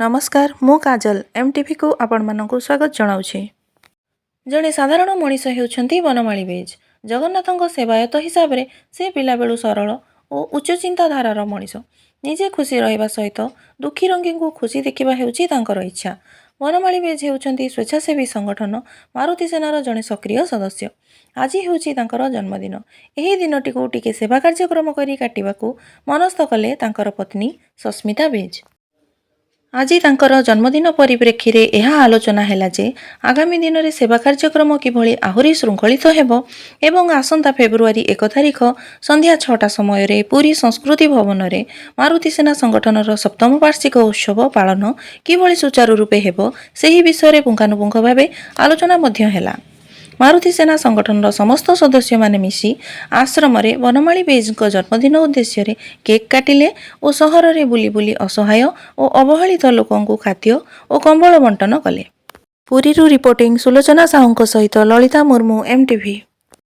नमस्कार मु काजल एमटीवी को आपण मानकु स्वागत जनाउछि। जड़े साधारण मनीष हेउछंती बनमाली बेज। जगन्नाथଙ୍କ सेवायत हिसाब रे से पिला बेलु सरल और उच्च चिंताधारार मनीष। निजे खुशी रहिबा सहित दुखी रंगी को खुशी देखिबा हेउछि तांकर इच्छा। बनमाली बेज हेउछंती स्वेच्छासेवी संगठन मारुति सेनार जड़े सक्रिय सदस्य। आज हेउछि तांकर जन्मदिन। एही दिनटी को टिके सेवा कार्यक्रम करी काटिबाकू मनस्थ कले तांकर पत्नी सस्मिता बेज। आज तांकर जन्मदिन परिप्रेक्षी रे यह आलोचना हैला जे आगामी दिन में सेवा कार्यक्रम किभଳି आहुरी श्रृंखलित हेबो एवं आसंता फेब्रुआरी 1 तारिख संध्या 6टा समय रे पुरी संस्कृति भवन रे मारुति सेना संगठनर सप्तम वार्षिक उत्सव पालन किभଳି सुचारू रूपे हेबो सेही विषय रे पुंखानुपुंख भावे आलोचना मध्य हैला। मारुति सेना संगठन समस्त सदस्य माने मिसी आश्रम रे बनमाली बेज जन्मदिन उद्देश्य रे केक काटिले और सहर रे बुली बुली असहाय और अवहेलित लोकंकु खाद्य और कंबल बंटन कले। पुरीरू रिपोर्टिंग सुलोचना साहू सहित ललिता मुर्मू एमटीवी।